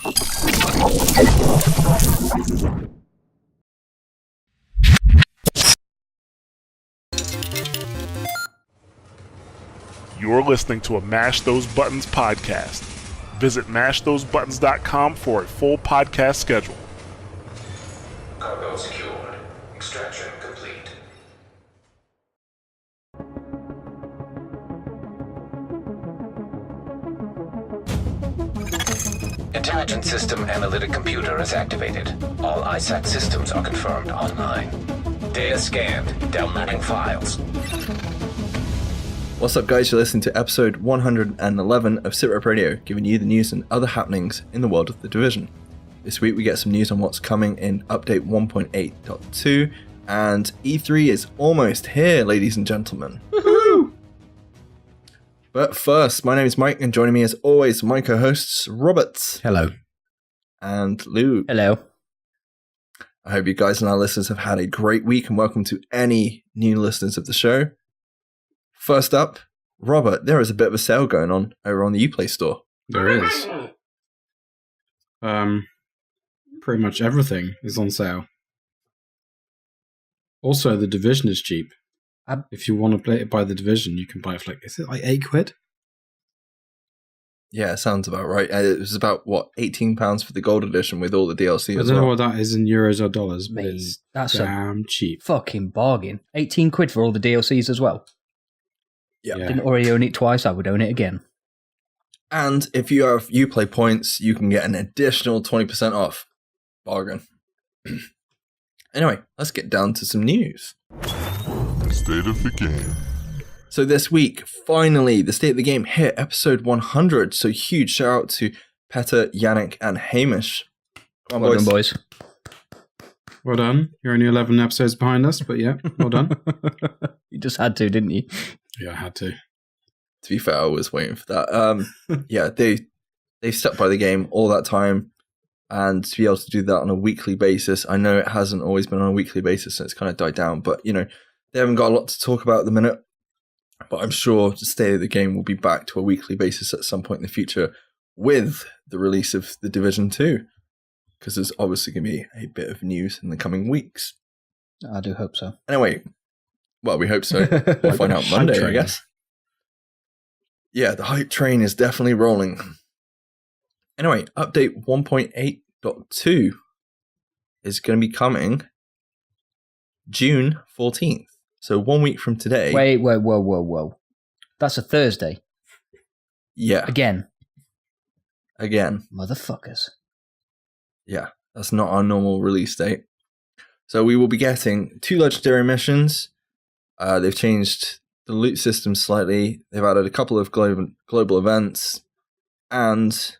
You're listening to a Mash Those Buttons podcast. Visit mashthosebuttons.com for a full podcast schedule. Cargo secured. Extraction complete. Intelligence system analytic computer is activated. All ISAC systems are confirmed online. Data scanned. Downloading files. What's up, guys? You're listening to episode 111 of SITREP Radio, giving you the news and other happenings in the world of The Division. This week we get some news on what's coming in update 1.8.2, and E3 is almost here, ladies and gentlemen. Woohoo! But first, my name is Mike, and joining me as always, my co-hosts, Robert. Hello. And Lou. Hello. I hope you guys and our listeners have had a great week, and welcome to any new listeners of the show. First up, Robert, there is a bit of a sale going on over on the Uplay store. There is. Pretty much everything is on sale. Also, The Division is cheap. If you want to buy The Division, you can buy it for is it like £8? Yeah, sounds about right. It was about, £18 for the gold edition with all the DLC as well. I don't know what that is in euros or dollars, but it's that's damn cheap. Fucking bargain. 18 quid for all the DLCs as well. Yeah. Didn't already own it twice, I would own it again. And if you have Uplay points, you can get an additional 20% off. Bargain. Anyway, let's get down to some news. State of the game. So this week, finally, the State of the Game hit episode 100. So huge shout out to Petter, Yannick, and Hamish. Come on, Well done, boys. Well done. You're only 11 episodes behind us, but yeah, well done. You just had to, didn't you? Yeah, I had to. To be fair, I was waiting for that. Yeah, they've stuck by the game all that time, and to be able to do that on a weekly basis, I know it hasn't always been on a weekly basis, and it's kind of died down, but, you know, they haven't got a lot to talk about at the minute, but I'm sure the State of the Game will be back to a weekly basis at some point in the future with the release of The Division 2, because there's obviously going to be a bit of news in the coming weeks. I do hope so. Anyway, well, we hope so. We'll find out Monday, I guess. Yeah, the hype train is definitely rolling. Anyway, update 1.8.2 is going to be coming June 14th. So 1 week from today. Wait, whoa. That's a Thursday. Yeah. Again. Motherfuckers. Yeah, that's not our normal release date. So we will be getting 2 legendary missions. They've changed the loot system slightly. They've added a couple of global events, and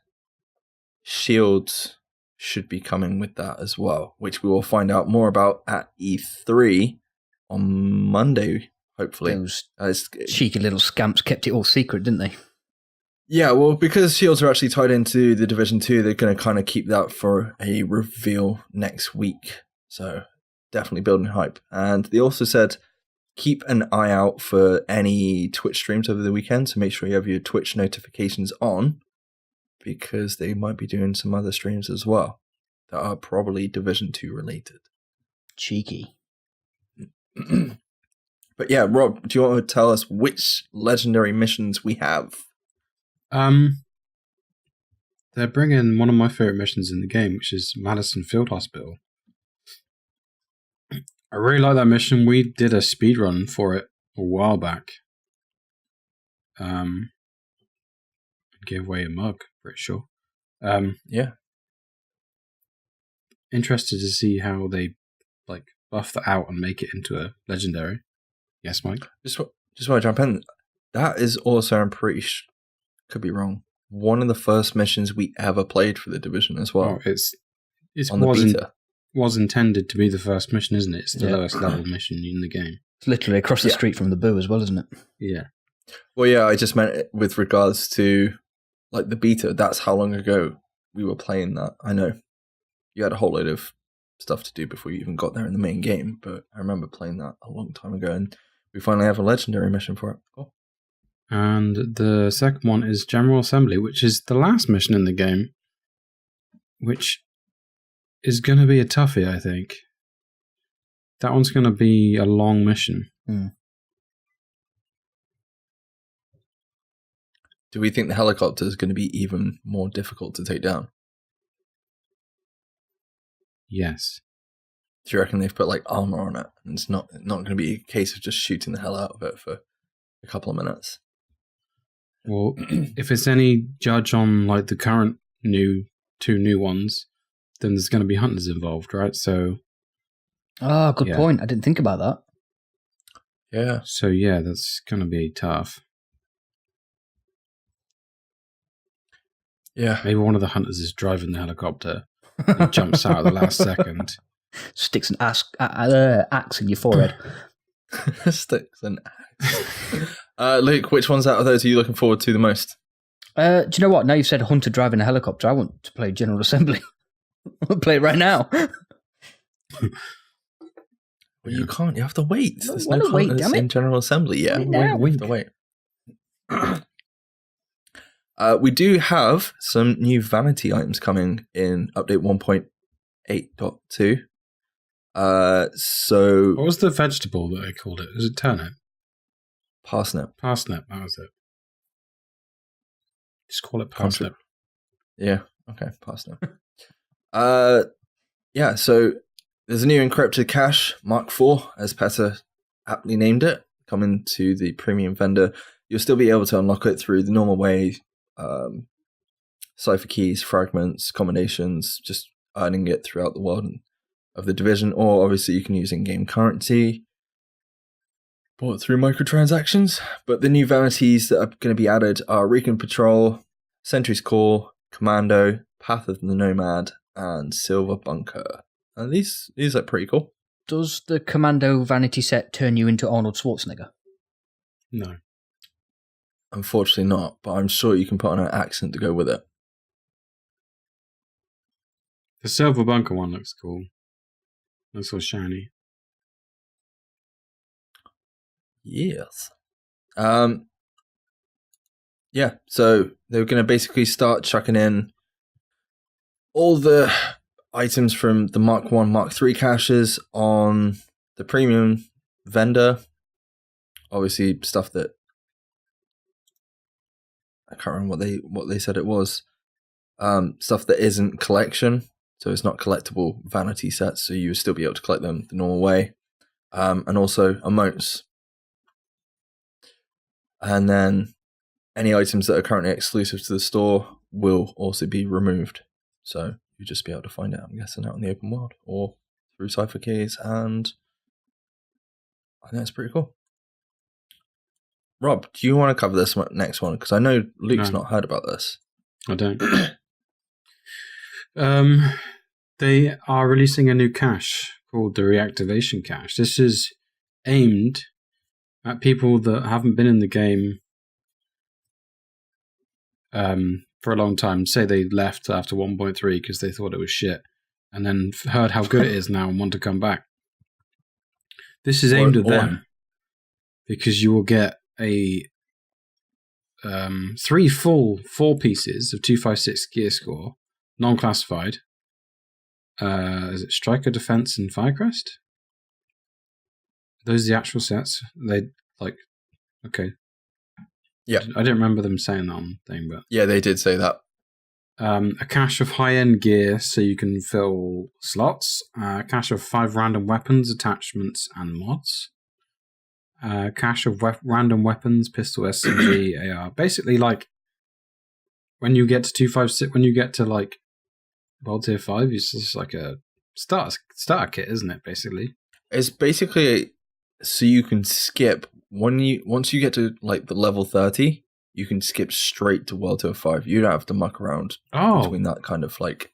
shields should be coming with that as well, which we will find out more about at E3 on Monday, hopefully. Those cheeky little scamps kept it all secret, didn't they? Yeah, well, because shields are actually tied into the Division 2, they're going to kind of keep that for a reveal next week. So definitely building hype. And they also said keep an eye out for any Twitch streams over the weekend, so make sure you have your Twitch notifications on, because they might be doing some other streams as well that are probably Division 2 related. Cheeky. But yeah, Rob, do you want to tell us which legendary missions we have? They're bringing one of my favorite missions in the game, which is Madison Field Hospital. I really like that mission. We did a speedrun for it a while back. Gave away a mug, pretty sure. Yeah. Interested to see how they buff that out and make it into a legendary. Yes, Mike? Just want to jump in. That is also, I'm pretty could be wrong, one of the first missions we ever played for the Division as well. Oh, it's on the beta. Was intended to be the first mission, isn't it? It's the lowest level mission in the game. It's literally across the street from the Boo as well, isn't it? Yeah. Well, yeah, I just meant it with regards to the beta. That's how long ago we were playing that. I know you had a whole load of stuff to do before you even got there in the main game, but I remember playing that a long time ago, and we finally have a legendary mission for it. Cool. And the second one is General Assembly, which is the last mission in the game. which is going to be a toughie, I think. That one's going to be a long mission. Do we think the helicopter is going to be even more difficult to take down? Yes. Do you reckon they've put like armor on it, and it's not going to be a case of just shooting the hell out of it for a couple of minutes? Well, if it's any judge on like the current two new ones, then there's going to be hunters involved, right? So. Ah, good point. I didn't think about that. Yeah. So yeah, that's going to be tough. Yeah. Maybe one of the hunters is driving the helicopter and jumps out at the last second. Sticks an axe in your forehead. Sticks and axe. Luke, which ones out of those are you looking forward to the most? Do you know what? Now you've said hunter driving a helicopter, I want to play General Assembly. I'll play it right now. Well, you can't. You have to wait. There's no wait, hunters in General Assembly yet. We have to wait. We do have some new vanity items coming in update 1.8.2. So What was the vegetable that they called it? Was it turnip? parsnip. Parsnip, that was it. Just call it parsnip. Yeah. Okay. Parsnip. Yeah. So there's a new encrypted cache, Mark IV, as Petter aptly named it, coming to the premium vendor. You'll still be able to unlock it through the normal way, cipher keys, fragments, combinations, just earning it throughout the world of the Division, or obviously you can use in-game currency, bought through microtransactions. But the new vanities that are going to be added are Recon Patrol, Sentry's Core, Commando, Path of the Nomad, and Silver Bunker. And these are pretty cool. Does the Commando vanity set turn you into Arnold Schwarzenegger? No. Unfortunately not, but I'm sure you can put on an accent to go with it. The Silver Bunker one looks cool. Looks so shiny. Yes. Yeah, so they're going to basically start chucking in all the items from the Mark 1, Mark 3 caches on the premium vendor. Obviously, stuff that I can't remember what they said it was. Stuff that isn't collection, so it's not collectible vanity sets, so you will still be able to collect them the normal way. And also emotes. And then any items that are currently exclusive to the store will also be removed. So you'll just be able to find it, I'm guessing, out in the open world or through cipher keys, and I think that's pretty cool. Rob, do you want to cover this next one? Because I know Luke's not heard about this. I don't. They are releasing a new cache called the Reactivation Cache. This is aimed at people that haven't been in the game for a long time. Say they left after 1.3 because they thought it was shit, and then heard how good it is now and want to come back. This is aimed at them because you will get a 3 full 4 pieces of 256 gear score, non-classified. Is it Striker, Defense, and Firecrest? Those are the actual sets. They okay. Yeah, I don't remember them saying that on the thing, but yeah, they did say that. A cache of high-end gear so you can fill slots. A cache of 5 random weapons, attachments, and mods. Cache of random weapons, pistol, SMG, AR. Basically, like when you get to 256, when you get to like World Tier 5, it's just like a starter kit, isn't it? Basically, it's basically so you can skip once you get to like the level 30, you can skip straight to World Tier 5. You don't have to muck around between that kind of like.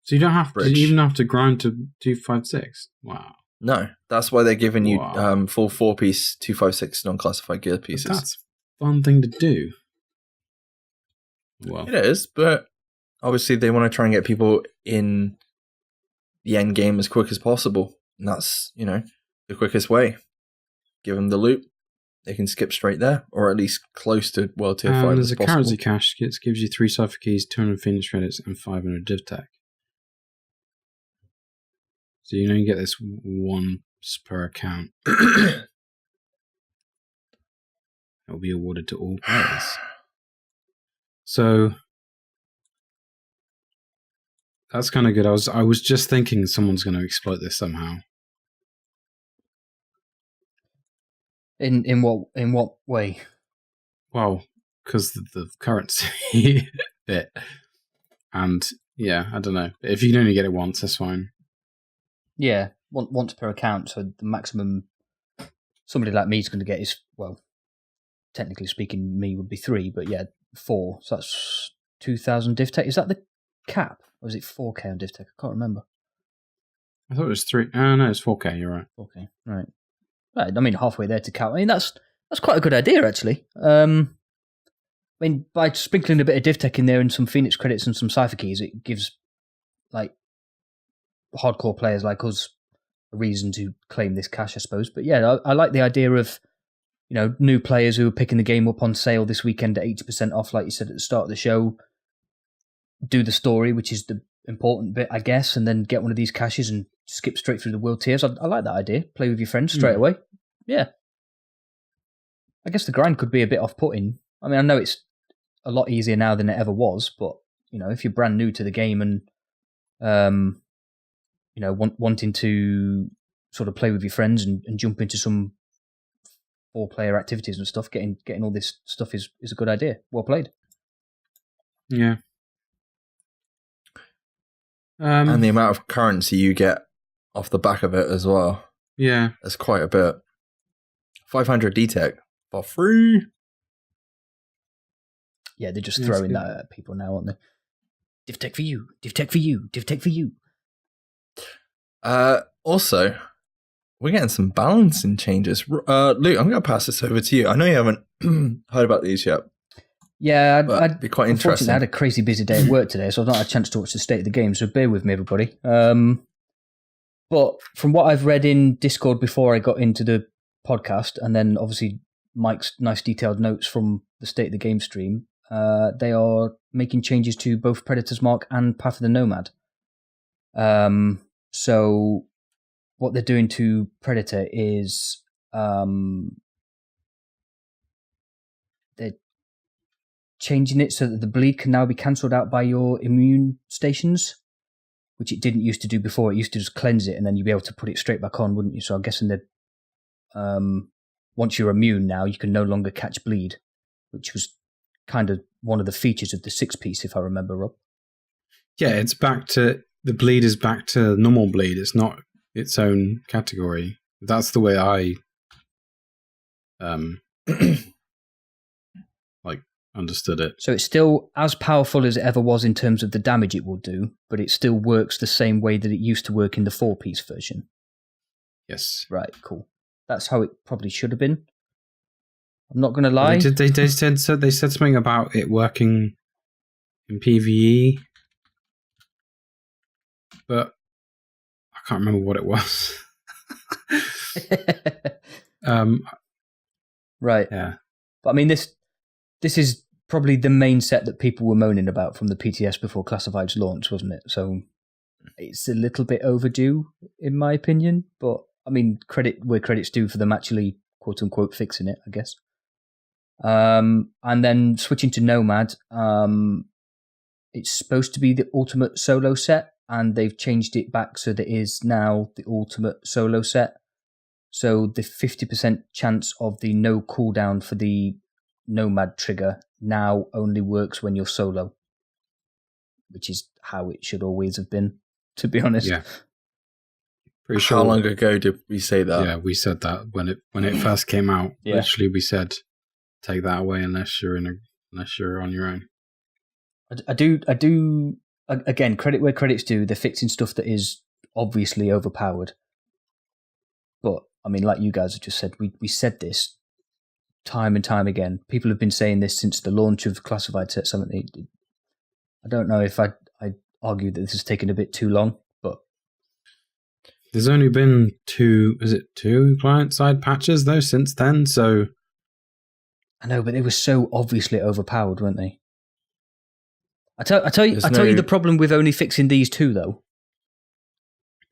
So you don't have bridge. to even have to grind to 256. Wow. No, that's why they're giving you full 4-piece 256 non-classified gear pieces. But that's a fun thing to do. Well, it is, but obviously they want to try and get people in the end game as quick as possible, and that's the quickest way. Give them the loot, they can skip straight there, or at least close to World Tier 5 There's as a possible. currency cash. It gives you 3 cipher keys, 200 Phoenix credits, and 500 div tech. So you only get this once per account. It will be awarded to all players. So that's kind of good. I was just thinking someone's going to exploit this somehow. In what way? Well, because the currency bit, and yeah, I don't know. If you can only get it once, that's fine. Yeah, once per account. So the maximum somebody like me is going to get is, well, technically speaking, me would be 3, but yeah, 4. So that's 2,000 div tech. Is that the cap, or is it 4K on div tech? I can't remember. I thought it was 3. Oh no, it's 4K. You're right. 4K, right. Right, I mean, halfway there to count. I mean, that's quite a good idea, actually. I mean, by sprinkling a bit of div tech in there and some Phoenix credits and some cipher keys, it gives like hardcore players like us a reason to claim this cash, I suppose. But yeah, I like the idea of, you know, new players who are picking the game up on sale this weekend at 80% off, like you said at the start of the show. Do the story, which is the important bit, I guess, and then get one of these caches and skip straight through the world tiers. I like that idea. Play with your friends straight away. Yeah. I guess the grind could be a bit off-putting. I mean, I know it's a lot easier now than it ever was, but, you know, if you're brand new to the game and, you know, wanting to sort of play with your friends and jump into some 4-player activities and stuff, getting all this stuff is a good idea. Well played. Yeah. And the amount of currency you get off the back of it as well. Yeah. That's quite a bit. 500 D-Tech for free. Yeah, they're just throwing that at people now, aren't they? Div tech for you, div tech for you, div tech for you. Also, we're getting some balancing changes. Luke, I'm going to pass this over to you. I know you haven't heard about these yet. Yeah, I'd be quite interesting. I had a crazy busy day at work today, so I've not had a chance to watch the state of the game, so bear with me, everybody. But from what I've read in Discord before I got into the podcast, and then obviously Mike's nice detailed notes from the state of the game stream, they are making changes to both Predator's Mark and Path of the Nomad. So what they're doing to Predator is they're changing it so that the bleed can now be cancelled out by your immune stations, which it didn't used to do before. It used to just cleanse it and then you'd be able to put it straight back on, wouldn't you? So I'm guessing that once you're immune now, you can no longer catch bleed, which was kind of one of the features of the 6-piece, if I remember, Rob. Yeah, it's back to... The bleed is back to normal bleed. It's not its own category. That's the way I understood it. So it's still as powerful as it ever was in terms of the damage it will do, but it still works the same way that it used to work in the 4-piece version. Yes. Right, cool. That's how it probably should have been. I'm not going to lie. They said something about it working in PvE, but I can't remember what it was. Right. Yeah. But I mean, this is probably the main set that people were moaning about from the PTS before Classified's launch, wasn't it? So it's a little bit overdue, in my opinion. But I mean, credit where credit's due for them actually, quote unquote, fixing it, I guess. And then switching to Nomad, it's supposed to be the ultimate solo set, and they've changed it back so that it is now the ultimate solo set. So the 50% chance of the no cooldown for the Nomad trigger now only works when you're solo, which is how it should always have been, to be honest. Yeah. Pretty sure. How long ago did we say that? Yeah, we said that when it first came out. Yeah. Literally, we said take that away unless you're on your own. I do. Again, credit where credit's due. They're fixing stuff that is obviously overpowered. But I mean, like you guys have just said, we said this time and time again. People have been saying this since the launch of Classified Set 70. I don't know if I argue that this has taken a bit too long, but there's only been two client-side patches though since then, so I know, but they were so obviously overpowered, weren't they? I tell you the problem with only fixing these two though.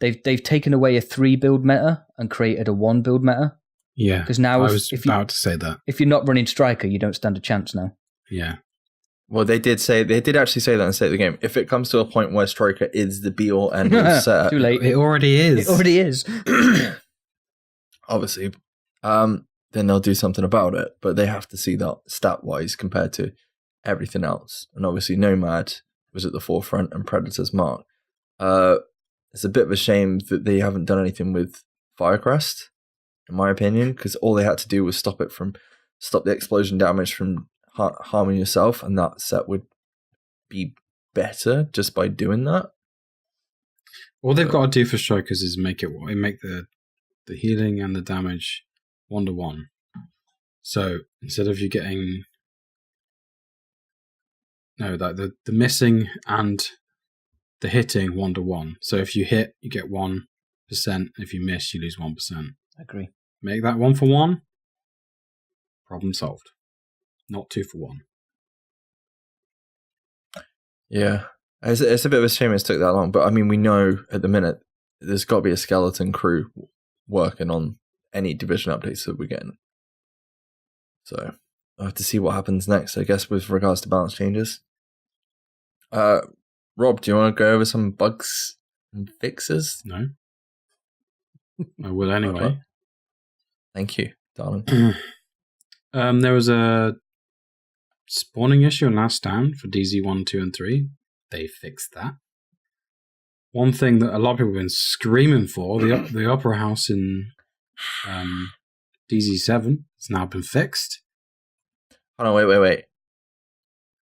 They've taken away a 3 build meta and created a 1 build meta. Yeah, because now I was about to say that. If you're not running Striker, you don't stand a chance now. Yeah. Well, they did actually say that in the state of the game. If it comes to a point where Striker is the be all end all set, too late. It already is. It already is. Obviously, then they'll do something about it. But they have to see that stat wise compared to everything else. And obviously, Nomad was at the forefront and Predator's Mark. It's a bit of a shame that they haven't done anything with Firecrest, in my opinion, because all they had to do was stop the explosion damage from harming yourself, and that set would be better just by doing that. All they've got to do for Strikers is make the healing and the damage 1-to-1. So instead of you getting the missing and the hitting 1-to-1. So if you hit, you get 1%. If you miss, you lose 1%. I agree. Make that 1-for-1. Problem solved. Not 2-for-1. Yeah. It's a bit of a shame it's took that long, but I mean, we know at the minute there's got to be a skeleton crew working on any division updates that we're getting. So I'll have to see what happens next, I guess, with regards to balance changes. Rob, do you want to go over some bugs and fixes? No. I will anyway. Okay. Thank you, darling. There was a spawning issue in Last Stand for DZ 1, 2, and 3. They fixed that. One thing that a lot of people have been screaming for, the Opera House in DZ 7 has now been fixed. Hold on, wait.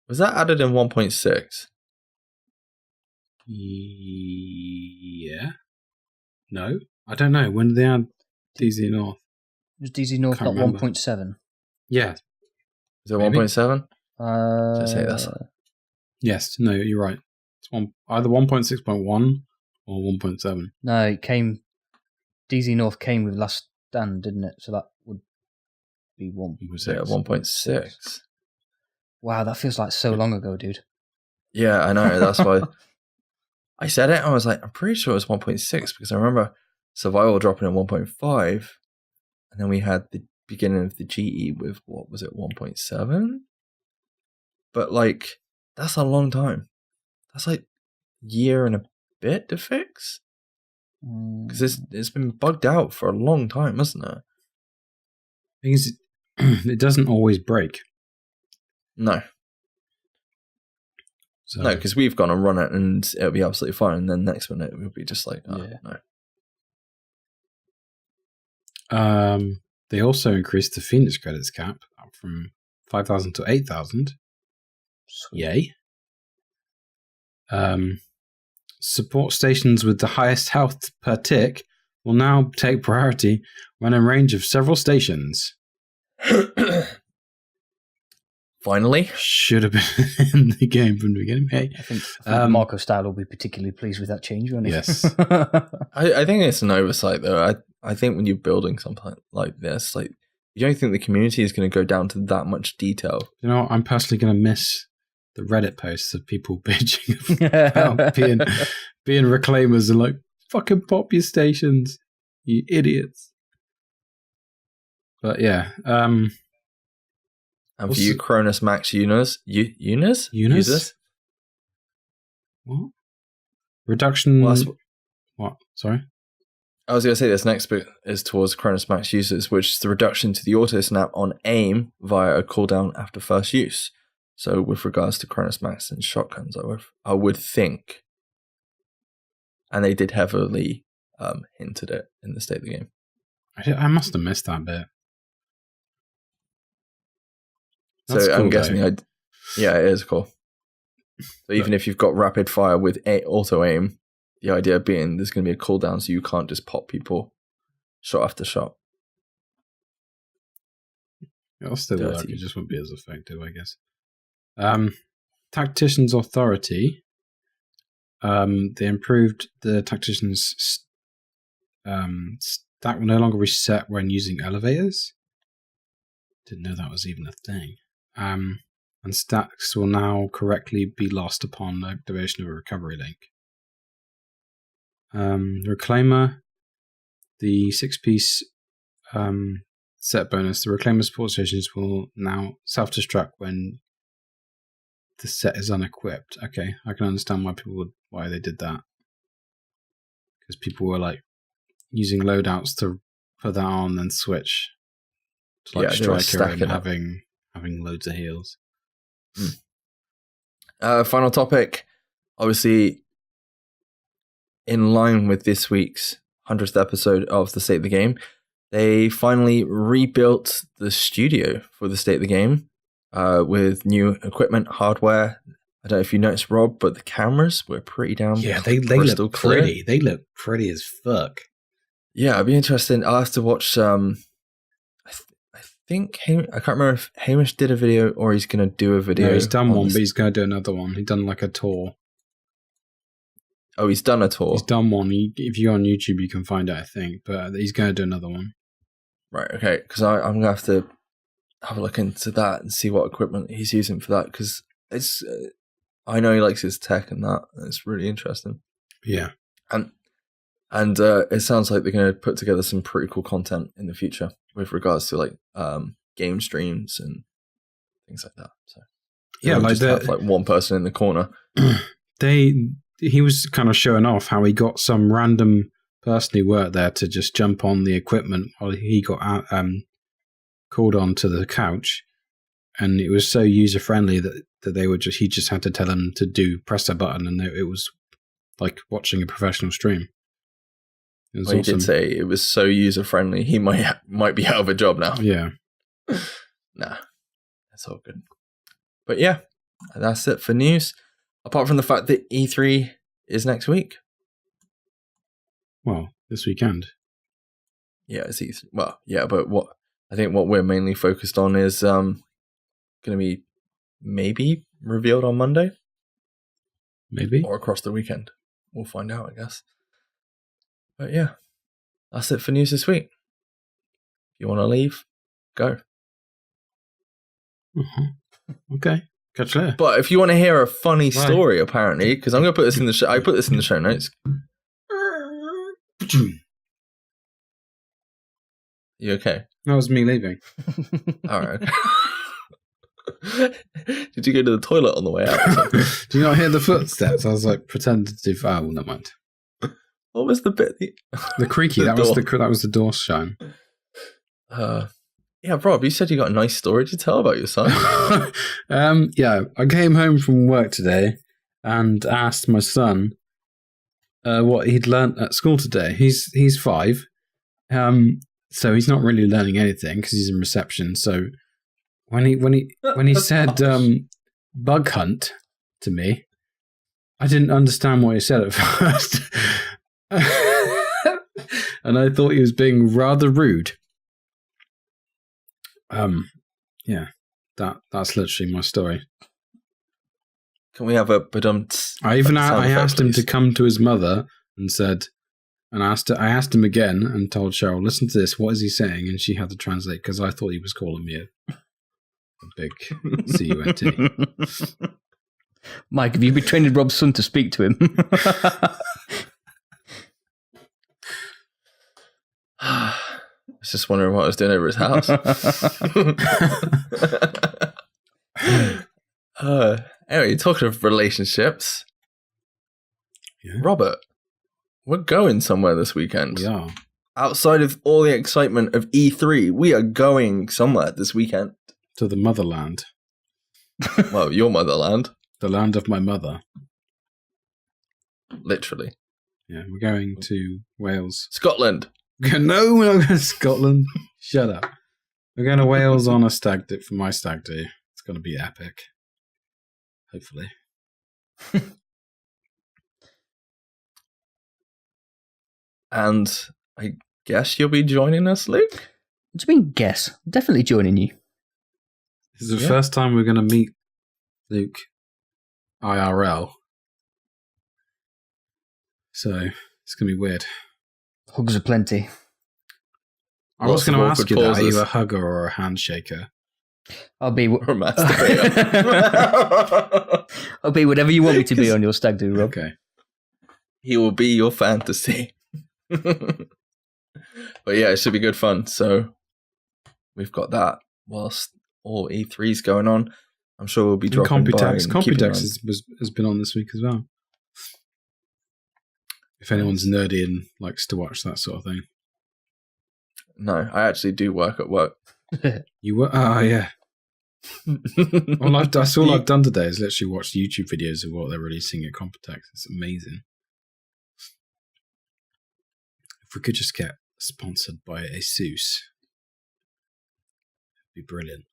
Was that added in 1.6? Yeah. No? I don't know. When did they add DZ North? It was DZ North, not 1.7. Yeah. Is it 1.7? Did I say that? Yes. No, you're right. It's either 1.6.1 or 1.7. No, it came... DZ North came with Last Stand, didn't it? So that would be 1.6. Wow, that feels like so long ago, dude. Yeah, I know. That's why I said it. I was like, I'm pretty sure it was 1.6 because I remember Survival dropping in 1.5, and then we had the beginning of the GE with, what was it, 1.7? But like, that's a long time. That's like a year and a bit to fix. Because it's been bugged out for a long time, hasn't it? Thing is, it doesn't always break. No. So, No, because we've gone and run it and it'll be absolutely fine. And then next minute it will be just like, no. They also increased the Phoenix credits cap up from 5,000 to 8,000. Yay. Support stations with the highest health per tick will now take priority when in range of several stations. Finally. Should have been in the game from the beginning. Hey. I think Marco Style will be particularly pleased with that change, won't he? Yes. I think it's an oversight, though. I think when you're building something like this, like, you don't think the community is going to go down to that much detail. You know, I'm personally going to miss the Reddit posts of people bitching about being reclaimers and like, fucking pop your stations, you idiots. But yeah. And for you Cronus Max users? What? Reduction... Well, what? Sorry? I was going to say this next bit is towards Cronus Max users, which is the reduction to the auto snap on aim via a cooldown after first use. So with regards to Cronus Max and shotguns, I would think, and they did heavily hinted it in the state of the game. I must have missed that bit. That's so cool, I'm guessing, yeah, it is cool. So even if you've got rapid fire with auto aim, the idea being there's going to be a cooldown, so you can't just pop people shot after shot. It'll still work. It just won't be as effective, I guess. Tactician's Authority. They improved the Tactician's stat will no longer reset when using elevators. Didn't know that was even a thing. And stacks will now correctly be lost upon activation of a recovery link. The Reclaimer, the 6-piece set bonus, the Reclaimer support stations will now self-destruct when the set is unequipped. Okay, I can understand why they did that. Because people were like using loadouts to put that on and switch to like Striker and having loads of heals. Final topic, obviously in line with this week's 100th episode of the State of the Game, they finally rebuilt the studio for the State of the Game with new equipment, hardware. I don't know if you noticed, Rob, but the cameras were pretty damn they look pretty. They look pretty as fuck. Yeah, it'd be interesting. I'll have to watch I think I can't remember if Hamish did a video or he's going to do a video. No, he's done one, but he's going to do another one. He's done like a tour. Oh, he's done a tour? He's done one. If you're on YouTube, you can find it, I think. But he's going to do another one. Right, okay. Because I'm going to have to have a look into that and see what equipment he's using for that. Because it's, I know he likes his tech and that. It's really interesting. Yeah. And it sounds like they're going to put together some pretty cool content in the future with regards to like game streams and things like that. So yeah, like just have like one person in the corner. He was kind of showing off how he got some random person who worked there to just jump on the equipment while he got called on to the couch, and it was so user friendly that he just had to tell him to press a button, and it was like watching a professional stream. Well, awesome. He did say it was so user friendly. He might be out of a job now. Yeah. Nah, that's all good. But yeah, that's it for news. Apart from the fact that E3 is next week. Well, this weekend. Yeah, it's E3. Well, yeah, but what we're mainly focused on is going to be maybe revealed on Monday. Maybe. Or across the weekend. We'll find out, I guess. But yeah, that's it for news this week. If you want to leave, go. Okay. Catch you later. But if you want to hear a funny story, apparently, because I'm going to put this in the show. I put this in the show notes. You okay? That was me leaving. All right. Did you go to the toilet on the way out? Do you not hear the footsteps? I was like pretending to do. Oh, never mind. What was the bit? The creaky. That was the door shine. Yeah, Rob, you said you got a nice story to tell about your son. Yeah, I came home from work today and asked my son what he'd learnt at school today. He's 5, so he's not really learning anything because he's in reception. So when he said bug hunt to me, I didn't understand what he said at first, and I thought he was being rather rude. Yeah, that's literally my story. Can we have a I asked him to come to his mother and said, I asked him again and told Cheryl, listen to this, what is he saying? And she had to translate because I thought he was calling me a big cunt. Mike, have you befriended Rob's son to speak to him? I was just wondering what I was doing over his house. Anyway, talking of relationships, Robert, we're going somewhere this weekend. Yeah. Outside of all the excitement of E3, we are going somewhere this weekend. To the motherland. Well, your motherland. The land of my mother. Literally. Yeah, we're going to Wales. Scotland. No, we're not going to Scotland. Shut up. We're going to Wales on a stag do for my stag do. It's going to be epic. Hopefully. And I guess you'll be joining us, Luke? What do you mean, guess? Definitely joining you. This is the first time we're going to meet Luke IRL. So, it's going to be weird. Hugs are plenty. I was going to ask you that. Are you a hugger or a handshaker? I'll be or a masturbator. I'll be whatever you want me to be on your stag do, Rob. Okay. He will be your fantasy. But yeah, it should be good fun. So we've got that whilst all E3's going on. I'm sure we'll be dropping by. Computex has been on this week as well. If anyone's nerdy and likes to watch that sort of thing. No, I actually do work at work. You were? Oh, yeah. That's all I've done today is literally watch YouTube videos of what they're releasing at Computex. It's amazing. If we could just get sponsored by ASUS, it'd be brilliant.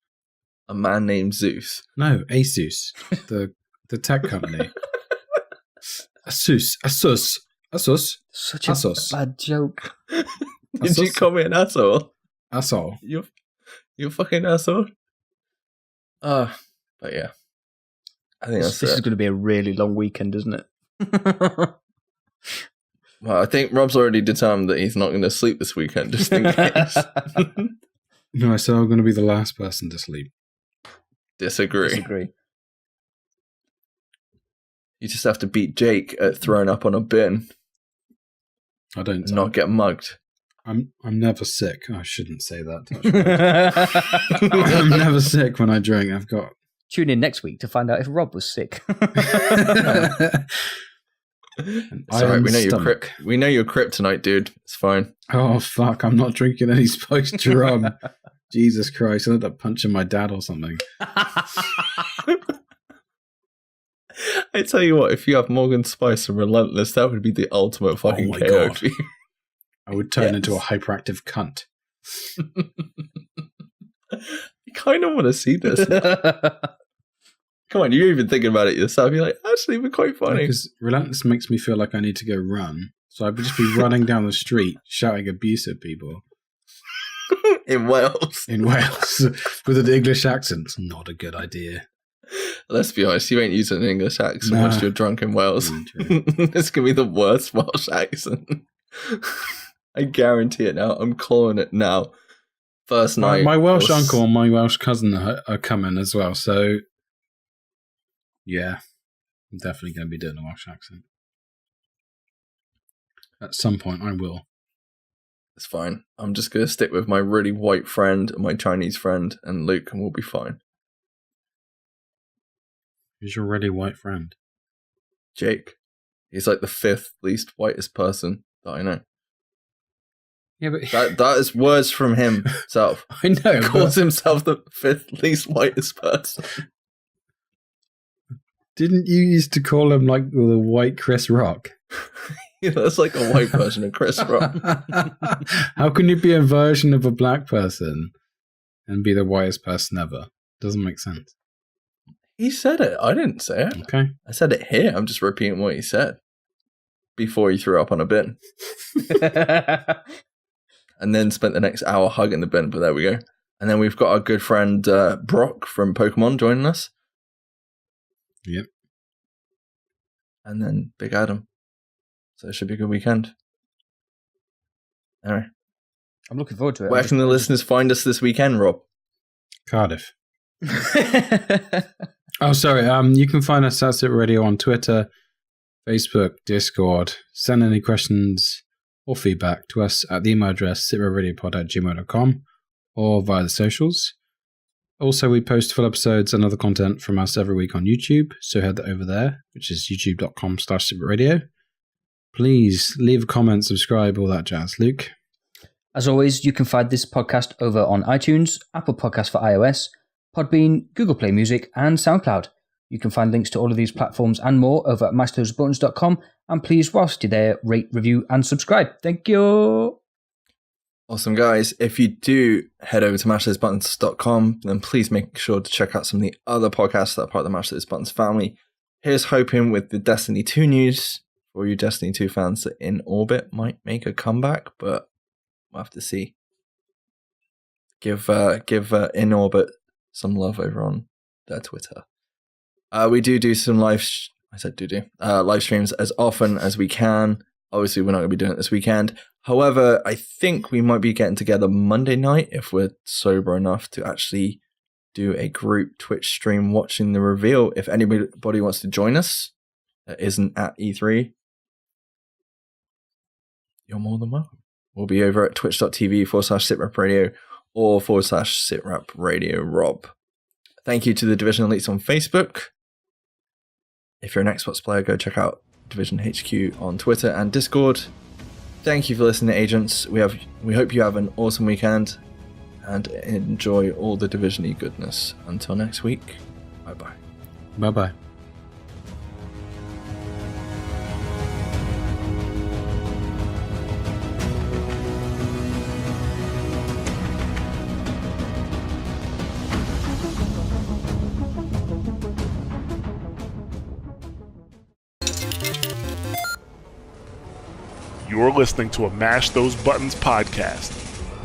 A man named Zeus. No, ASUS, the tech company. Asus. Such a Asos. bad joke. Did you call me an asshole? Asshole. You fucking asshole. But yeah. I think This is going to be a really long weekend, isn't it? Well, I think Rob's already determined that he's not going to sleep this weekend, just in case. No, I said I'm going to be the last person to sleep. Disagree. You just have to beat Jake at throwing up on a bin. I don't. And not get mugged. I'm never sick. I shouldn't say that. I'm never sick when I drink. I've got. Tune in next week to find out if Rob was sick. Sorry, we know you're kryptonite, dude. It's fine. Oh fuck! I'm not drinking any spiced rum. Jesus Christ! I ended up punching my dad or something. I tell you what, if you have Morgan Spice and Relentless, that would be the ultimate fucking KO. God. I would turn into a hyperactive cunt. I kind of want to see this. Come on, you're even thinking about it yourself. You're like, actually, it'd be quite funny. Because Relentless makes me feel like I need to go run. So I would just be running down the street, shouting abuse at people. In Wales. With an English accent. It's not a good idea. Let's be honest, you ain't using an English accent once you're drunk in Wales. This could be the worst Welsh accent. I guarantee it now. I'm calling it now. First night. My Welsh uncle and my Welsh cousin are coming as well, so yeah, I'm definitely going to be doing a Welsh accent. At some point, I will. It's fine. I'm just going to stick with my really white friend, my Chinese friend, and Luke, and we'll be fine. Who's your really white friend? Jake. He's like the 5th least whitest person that I know. Yeah, but that is words from himself. I know. He calls himself the 5th least whitest person. Didn't you used to call him like the white Chris Rock? Yeah, that's like a white version of Chris Rock. How can you be a version of a black person and be the whitest person ever? Doesn't make sense. He said it. I didn't say it. Okay. I said it here. I'm just repeating what he said before he threw up on a bin. And then spent the next hour hugging the bin, but there we go. And then we've got our good friend Brock from Pokemon joining us. Yep. And then Big Adam. So it should be a good weekend. Anyway. I'm looking forward to it. Where can the listeners find us this weekend, Rob? Cardiff. Oh, sorry. You can find us at SITREP Radio on Twitter, Facebook, Discord. Send any questions or feedback to us at the email address sitrepradiopod@gmail.com or via the socials. Also, we post full episodes and other content from us every week on YouTube, so head over there, which is youtube.com/SITREPRadio. Please leave a comment, subscribe, all that jazz. Luke? As always, you can find this podcast over on iTunes, Apple Podcasts for iOS, Podbean, Google Play Music, and SoundCloud. You can find links to all of these platforms and more over at mashthosebuttons.com. And please, whilst you're there, rate, review, and subscribe. Thank you. Awesome, guys. If you do head over to mashthosebuttons.com, then please make sure to check out some of the other podcasts that are part of the Mash Those Buttons family. Here's hoping with the Destiny 2 news. For you Destiny 2 fans, that In Orbit might make a comeback, but we'll have to see. Give In Orbit some love over on their Twitter. We do some live streams as often as we can. Obviously, we're not going to be doing it this weekend. However, I think we might be getting together Monday night if we're sober enough to actually do a group Twitch stream watching the reveal. If anybody wants to join us that isn't at E3, you're more than welcome. We'll be over at twitch.tv/SITREP Radio or /SITREP Radio Rob. Thank you to the Division Elites on Facebook. If you're an Xbox player, go check out Division HQ on Twitter and Discord. Thank you for listening, agents. We hope you have an awesome weekend and enjoy all the Division-y goodness. Until next week, bye-bye. Bye-bye. You're listening to a Mash Those Buttons podcast.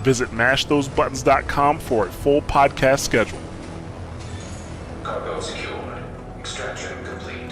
Visit mashthosebuttons.com for a full podcast schedule. Cargo secured. Extraction complete.